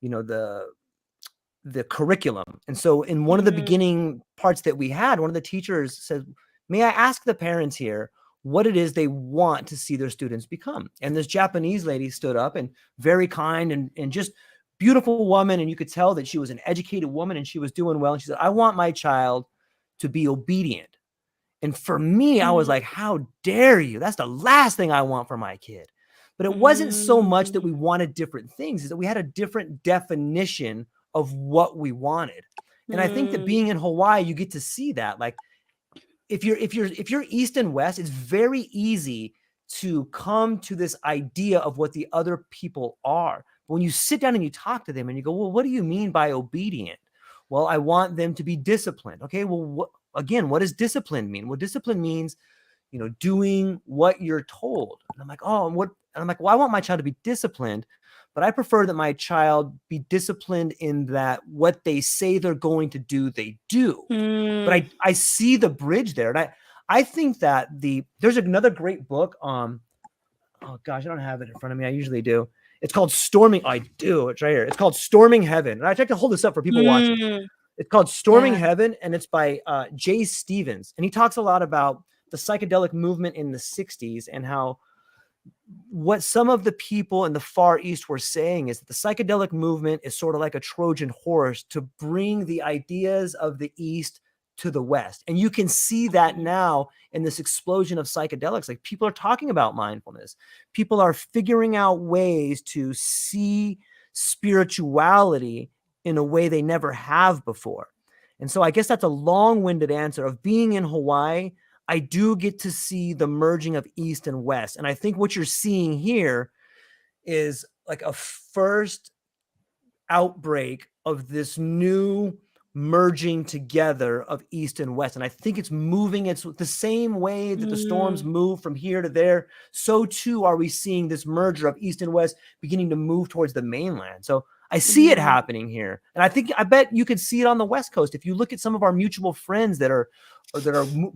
you know the curriculum. And so in one of the mm, beginning parts that we had, one of the teachers said, "May I ask the parents here what it is they want to see their students become?" And this Japanese lady stood up, and very kind and just beautiful woman. And you could tell that she was an educated woman and she was doing well. And she said, "I want my child to be obedient." And for me, I was mm, like, "How dare you? That's the last thing I want for my kid." But it wasn't so much that mm, we wanted different things, is that we had a different definition of what we wanted. And I think that mm, being in Hawaii, you get to see that. Like if you're East and West, it's very easy to come to this idea of what the other people are. But when you sit down and you talk to them and you go, "Well, what do you mean by obedient?" "Well, I want them to be disciplined." "Okay, well, what does discipline mean?" "Well, discipline means doing what you're told." And I'm like, "Oh, and what?" And I'm like, "Well, I want my child to be disciplined, but I prefer that my child be disciplined in that what they say they're going to do, they do." But mm, I see the bridge there. And I think that there's another great book. Oh gosh, I don't have it in front of me. I usually do. It's called Storming. I do. It's right here. It's called Storming Heaven. And I tried to hold this up for people watching. mm, It's called Storming yeah, Heaven, and it's by Jay Stevens. And he talks a lot about the psychedelic movement in the 60s and how what some of the people in the Far East were saying is that the psychedelic movement is sort of like a Trojan horse to bring the ideas of the East to the West. And you can see that mm, now in this explosion of psychedelics. Like people are talking about mindfulness, people are figuring out ways to see spirituality in a way they never have before. And so I guess that's a long winded answer of being in Hawaii. I do get to see the merging of East and West. And I think what you're seeing here is like a first outbreak of this new merging together of East and West. And I think it's moving. It's the same way that the storms move from here to there. So too are we seeing this merger of East and West beginning to move towards the mainland. So I see it happening here. And I bet you could see it on the West Coast. If you look at some of our mutual friends that are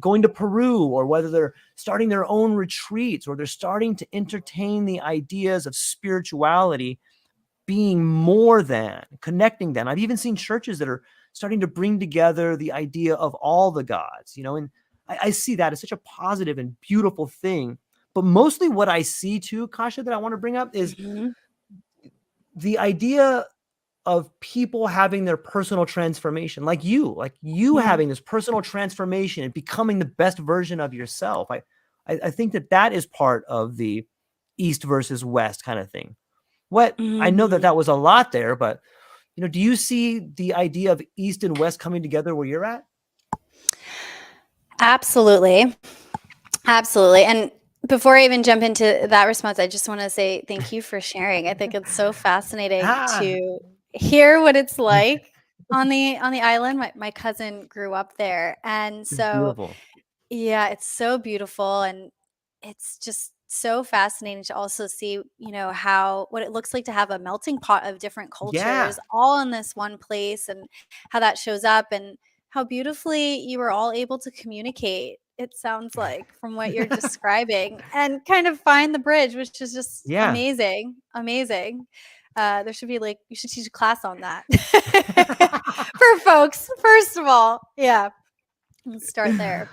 going to Peru, or whether they're starting their own retreats, or they're starting to entertain the ideas of spirituality being more than, connecting them. I've even seen churches that are starting to bring together the idea of all the gods, and I see that as such a positive and beautiful thing. But mostly what I see too, Kasia, that I want to bring up is the idea of people having their personal transformation, like you having this personal transformation and becoming the best version of yourself. I think that is part of the East versus West kind of thing. I know that was a lot there, but do you see the idea of East and West coming together where you're at? Absolutely. Absolutely. And before I even jump into that response, I just want to say thank you for sharing. I think it's so fascinating to hear what it's like on the island. My cousin grew up there. And so beautiful. Yeah, it's so beautiful, and it's just so fascinating to also see, what it looks like to have a melting pot of different cultures all in this one place, and how that shows up, and how beautifully you were all able to communicate, it sounds like, from what you're describing, and kind of find the bridge, which is just amazing. Amazing. You should teach a class on that for folks, first of all. Yeah. Let's start there.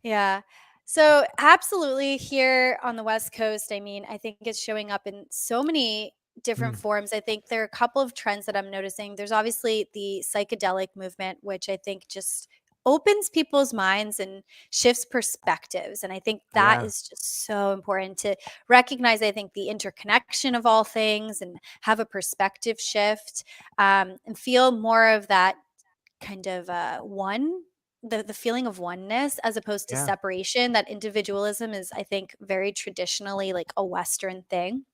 Yeah. So absolutely, here on the West Coast, I mean, I think it's showing up in so many different forms. I think there are a couple of trends that I'm noticing. There's obviously the psychedelic movement, which I think just opens people's minds and shifts perspectives. And I think that is just so important to recognize, I think, the interconnection of all things, and have a perspective shift, and feel more of that kind of the feeling of oneness, as opposed to separation. That individualism is, I think, very traditionally like a Western thing.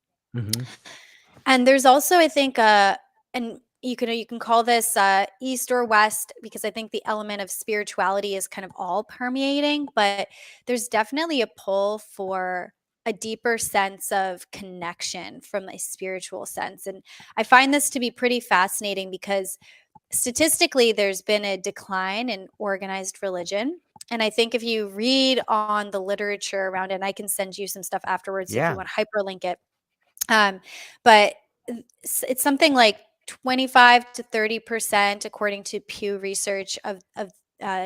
And there's also, I think, and you can call this East or West, because I think the element of spirituality is kind of all permeating, but there's definitely a pull for a deeper sense of connection from a spiritual sense. And I find this to be pretty fascinating, because statistically, there's been a decline in organized religion. And I think if you read on the literature around it, and I can send you some stuff afterwards if you want to hyperlink it. But it's something like 25 to 30%, according to Pew Research, of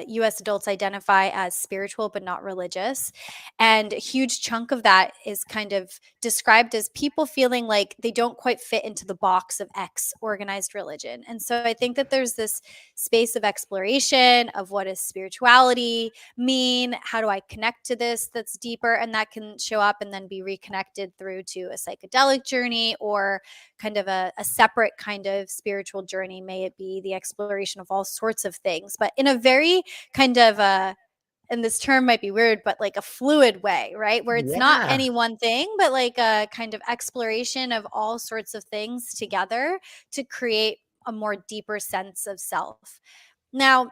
U.S. adults identify as spiritual but not religious. And a huge chunk of that is kind of described as people feeling like they don't quite fit into the box of X organized religion. And so I think that there's this space of exploration of what does spirituality mean? How do I connect to this that's deeper? And that can show up and then be reconnected through to a psychedelic journey, or kind of a separate kind of spiritual journey. May it be the exploration of all sorts of things, but in a very kind of and this term might be weird, but like a fluid way, right? Where it's not any one thing, but like a kind of exploration of all sorts of things together to create a more deeper sense of self. Now,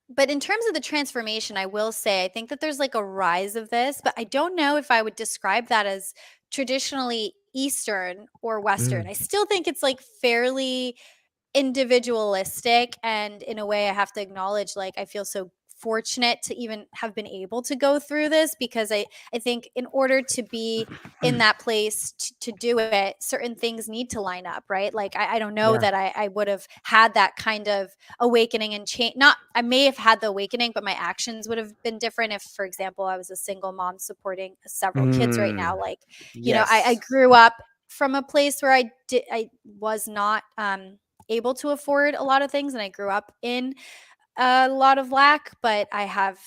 but in terms of the transformation, I will say, I think that there's like a rise of this, but I don't know if I would describe that as traditionally Eastern or Western. I still think it's like fairly individualistic, and in a way I have to acknowledge, like, I feel so fortunate to even have been able to go through this, because I think in order to be in that place to do it, certain things need to line up, right? Like I don't know that I would have had that kind of awakening and change. Not, I may have had the awakening, but my actions would have been different if, for example, I was a single mom supporting several kids right now. Like, I grew up from a place where I was not able to afford a lot of things, and I grew up in a lot of lack, but I have,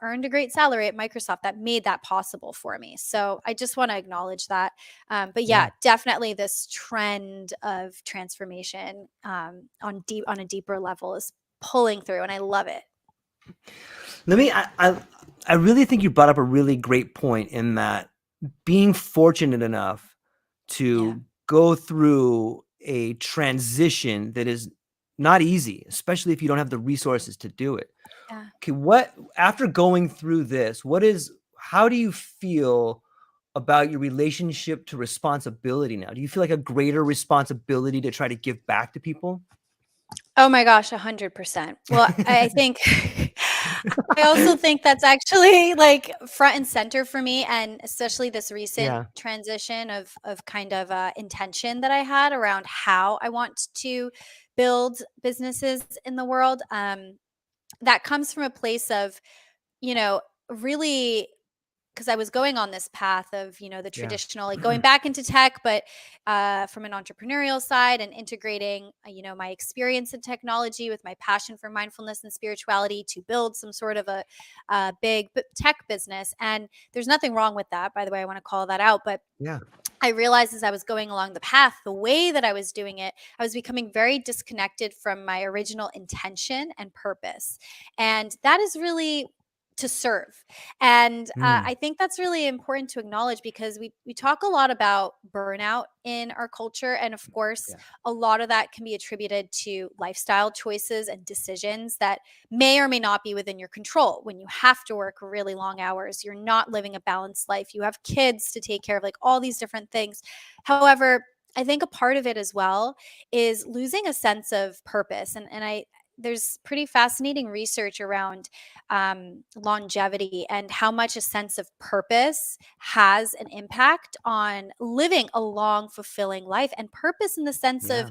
earned a great salary at Microsoft that made that possible for me. So I just want to acknowledge that. But definitely this trend of transformation on a deeper level is pulling through, and I love it. I really think you brought up a really great point in that being fortunate enough Yeah. to go through a transition that is not easy, especially if you don't have the resources to do it. Yeah. Okay, after going through this, how do you feel about your relationship to responsibility now? Do you feel like a greater responsibility to try to give back to people? Oh my gosh, 100%. Well, I think I also think that's actually like front and center for me, and especially this recent Yeah, transition of kind of intention that I had around how I want to build businesses in the world. That comes from a place of, you know, really, because I was going on this path of, the yeah, traditional, like going back into tech, but from an entrepreneurial side and integrating, my experience in technology with my passion for mindfulness and spirituality to build some sort of a big tech business. And there's nothing wrong with that, by the way. I want to call that out. But yeah, I realized as I was going along the path, the way that I was doing it, I was becoming very disconnected from my original intention and purpose. And that is really to serve. And mm, I think that's really important to acknowledge because we talk a lot about burnout in our culture. And of course, yeah, a lot of that can be attributed to lifestyle choices and decisions that may or may not be within your control. When you have to work really long hours, you're not living a balanced life, you have kids to take care of, like all these different things. However, I think a part of it as well is losing a sense of purpose. And there's pretty fascinating research around longevity and how much a sense of purpose has an impact on living a long, fulfilling life, and purpose in the sense of yeah,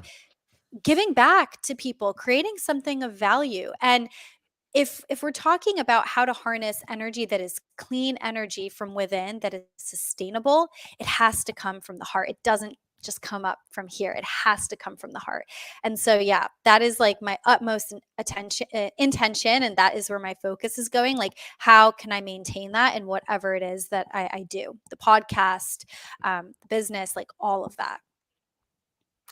giving back to people, creating something of value. And if we're talking about how to harness energy that is clean energy from within, that is sustainable, it has to come from the heart. It doesn't just come up from here. It has to come from the heart. And so, yeah, that is like my utmost intention, and that is where my focus is going. Like, how can I maintain that in whatever it is that I do? The podcast, the business, like all of that.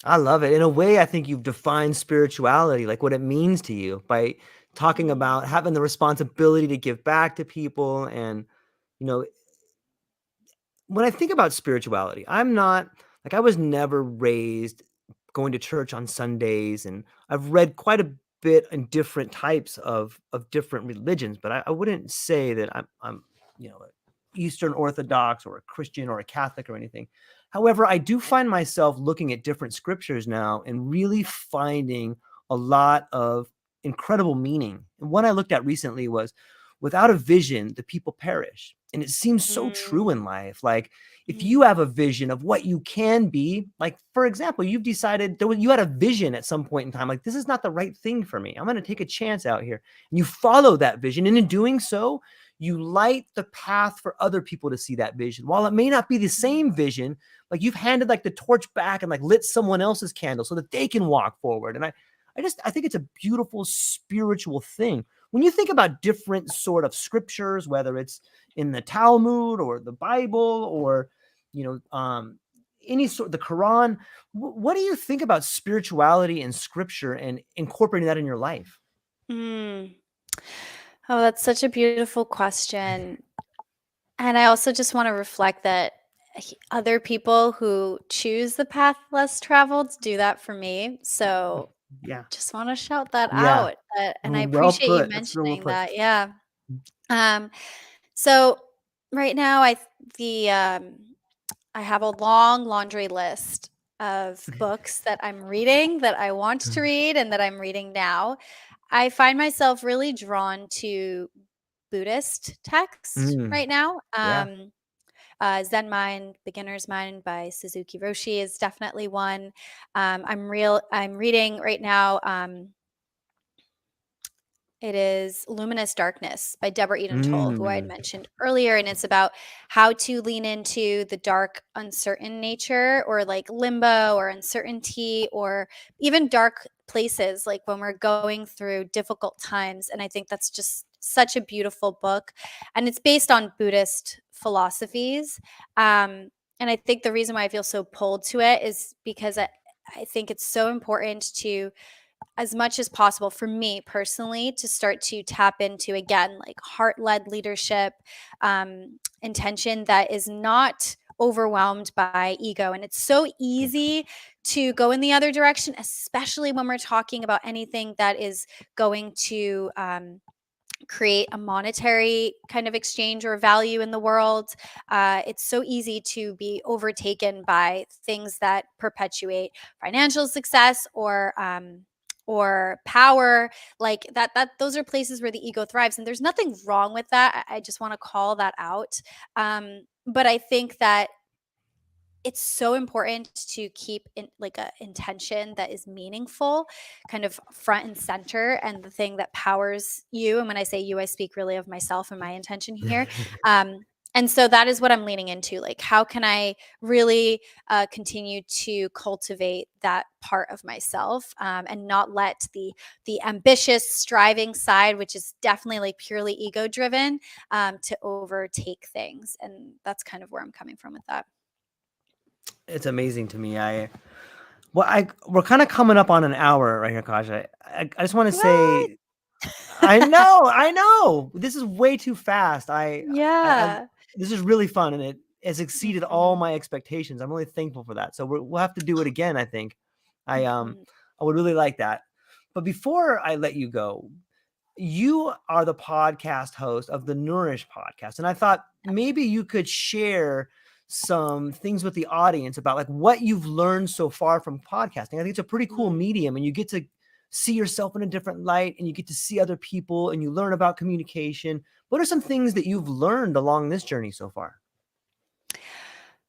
I love it. In a way, I think you've defined spirituality, like what it means to you, by talking Mm, about having the responsibility to give back to people. And, you know, when I think about spirituality, I was never raised going to church on Sundays, and I've read quite a bit in different types of different religions, but I wouldn't say that I'm Eastern Orthodox or a Christian or a Catholic or anything. However, I do find myself looking at different scriptures now and really finding a lot of incredible meaning. And one I looked at recently was, without a vision, the people perish. And it seems so true mm, in life. Like, if you mm, have a vision of what you can be, like, for example, you've decided you had a vision at some point in time, like, this is not the right thing for me. I'm going to take a chance out here. And you follow that vision. And in doing so, you light the path for other people to see that vision. While it may not be the mm. same vision, like, you've handed like the torch back and like lit someone else's candle so that they can walk forward. And I think it's a beautiful spiritual thing. When you think about different sort of scriptures, whether it's in the Talmud or the Bible or, you know, any sort, the Quran, what do you think about spirituality and scripture and incorporating that in your life? Mm. Oh, that's such a beautiful question. And I also just want to reflect that other people who choose the path less traveled do that for me. So Yeah. just want to shout that Yeah. out. And I Well appreciate you put. That's real well mentioning put. that. Yeah. Um, so right now, the I have a long laundry list of books that I'm reading, that I want to read, and that I'm reading now. I find myself really drawn to Buddhist text Mm, right now. yeah. Zen Mind, Beginner's Mind by Suzuki Roshi is definitely one. I'm reading right now. It is Luminous Darkness by Deborah Eden Toll, who I had Mm, mentioned earlier. And it's about how to lean into the dark, uncertain nature, or like limbo or uncertainty, or even dark places, like when we're going through difficult times. And I think that's just such a beautiful book. And it's based on Buddhist philosophies. And I think the reason why I feel so pulled to it is because I think it's so important to as much as possible for me personally to start to tap into, again, like heart-led leadership, intention that is not overwhelmed by ego. And it's so easy to go in the other direction, especially when we're talking about anything that is going to create a monetary kind of exchange or value in the world. It's so easy to be overtaken by things that perpetuate financial success or power, like that those are places where the ego thrives, and there's nothing wrong with that. I just want to call that out. But I think that it's so important to keep in like a intention that is meaningful, kind of front and center, and the thing that powers you. And when I say you, I speak really of myself and my intention here. And so that is what I'm leaning into. Like, how can I really continue to cultivate that part of myself, and not let the ambitious, striving side, which is definitely like purely ego driven, to overtake things. And that's kind of where I'm coming from with that. It's amazing to me. We're kind of coming up on an hour right here, Kasia. I just want to What? say, I know. This is way too fast. Yeah. This is really fun, and it has exceeded all Mhm. my expectations. I'm really thankful for that. So we'll have to do it again, I think. Mhm. I would really like that. But before I let you go, you are the podcast host of the Nourish podcast, and I thought maybe you could share some things with the audience about like what you've learned so far from podcasting. I think it's a pretty cool Mm. medium, and you get to see yourself in a different light, and you get to see other people, and you learn about communication. What are some things that you've learned along this journey so far?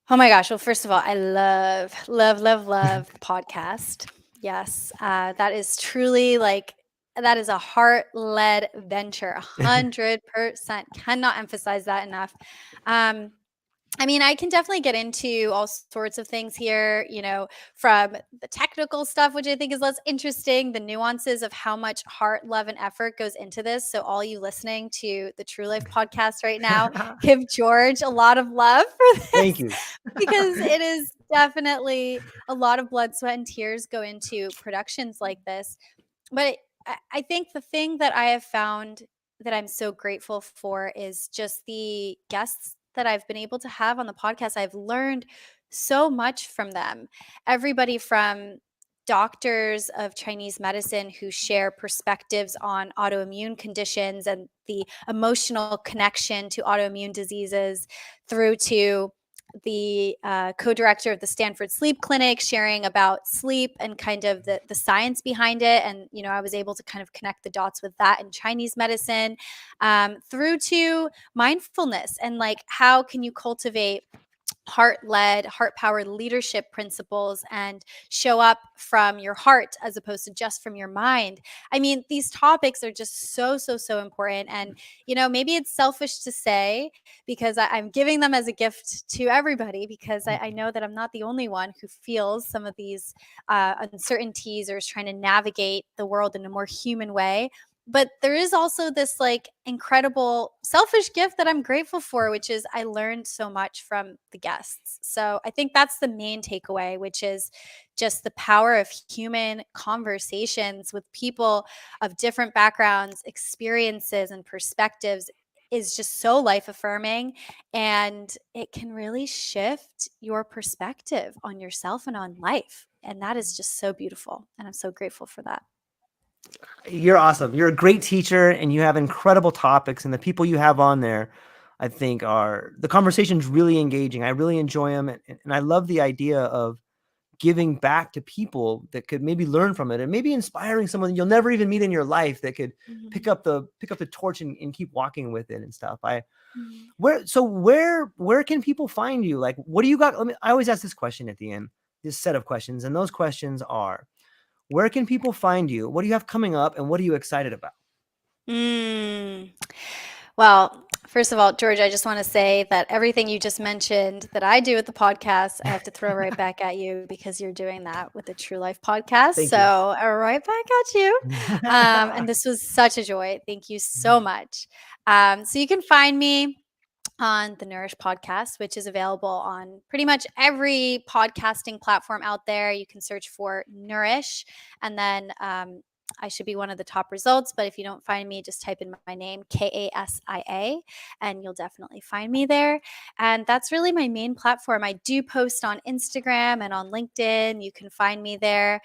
Oh my gosh. Well, first of all, I love, love, love, love the podcast. Yes. That is truly like, that is a heart-led venture, 100%. Cannot emphasize that enough. Um, I mean, I can definitely get into all sorts of things here, from the technical stuff, which I think is less interesting, the nuances of how much heart, love, and effort goes into this. So, all you listening to the True Life podcast right now, give George a lot of love for Thank this, you. because it is definitely a lot of blood, sweat, and tears go into productions like this. But I think the thing that I have found that I'm so grateful for is just the guests that I've been able to have on the podcast. I've learned so much from them. Everybody from doctors of Chinese medicine who share perspectives on autoimmune conditions and the emotional connection to autoimmune diseases, through to the co-director of the Stanford Sleep Clinic sharing about sleep and kind of the science behind it. And, I was able to kind of connect the dots with that in Chinese medicine, through to mindfulness and like, how can you cultivate heart-led, heart-powered leadership principles and show up from your heart as opposed to just from your mind. I mean, these topics are just so, so, so important. And, maybe it's selfish to say, because I'm giving them as a gift to everybody, because I know that I'm not the only one who feels some of these uncertainties or is trying to navigate the world in a more human way. But there is also this like incredible selfish gift that I'm grateful for, which is I learned so much from the guests. So I think that's the main takeaway, which is just the power of human conversations with people of different backgrounds, experiences, and perspectives is just so life affirming, and it can really shift your perspective on yourself and on life. And that is just so beautiful. And I'm so grateful for that. You're awesome. You're a great teacher, and you have incredible topics, and the people you have on there, I think, are the conversation's really engaging. I really enjoy them, and I love the idea of giving back to people that could maybe learn from it, and maybe inspiring someone you'll never even meet in your life that could pick up the torch and keep walking with it and stuff. Mhm. Where can people find you? Like, what do you got? I always ask this question at the end, this set of questions, and those questions are: where can people find you? What do you have coming up, and what are you excited about? Mm. Well, first of all, George, I just want to say that everything you just mentioned that I do with the podcast, I have to throw right back at you, because you're doing that with the True Life podcast. Thank So, you. right back at you. And this was such a joy. Thank you so much. So, you can find me on the Nourish podcast, which is available on pretty much every podcasting platform out there. You can search for Nourish, and then I should be one of the top results. But if you don't find me, just type in my name, Kasia, and you'll definitely find me there. And that's really my main platform. I do post on Instagram and on LinkedIn. You can find me there.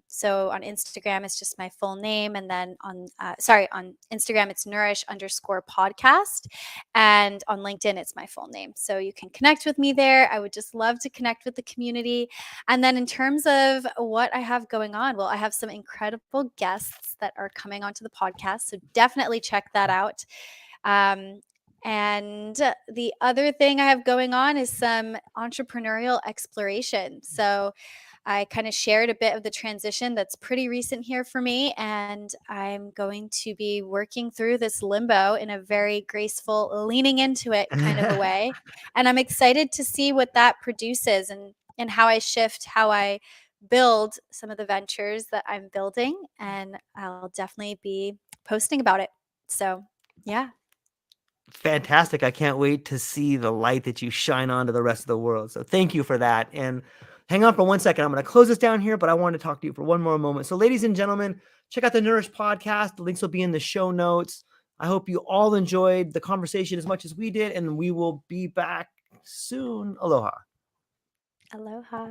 So on Instagram, it's just my full name. And then on Instagram, it's nourish_podcast. And on LinkedIn, it's my full name. So you can connect with me there. I would just love to connect with the community. And then in terms of what I have going on, well, I have some incredible guests that are coming onto the podcast. So definitely check that out. And the other thing I have going on is some entrepreneurial exploration. So I kind of shared a bit of the transition that's pretty recent here for me. And I'm going to be working through this limbo in a very graceful, leaning into it kind of a way. And I'm excited to see what that produces and how I shift, how I build some of the ventures that I'm building. And I'll definitely be posting about it. So, yeah. Fantastic. I can't wait to see the light that you shine on to the rest of the world. So thank you for that. And hang on for 1 second. I'm going to close this down here, but I want to talk to you for one more moment. So ladies and gentlemen, check out the Nourish podcast. The links will be in the show notes. I hope you all enjoyed the conversation as much as we did, and we will be back soon. Aloha. Aloha.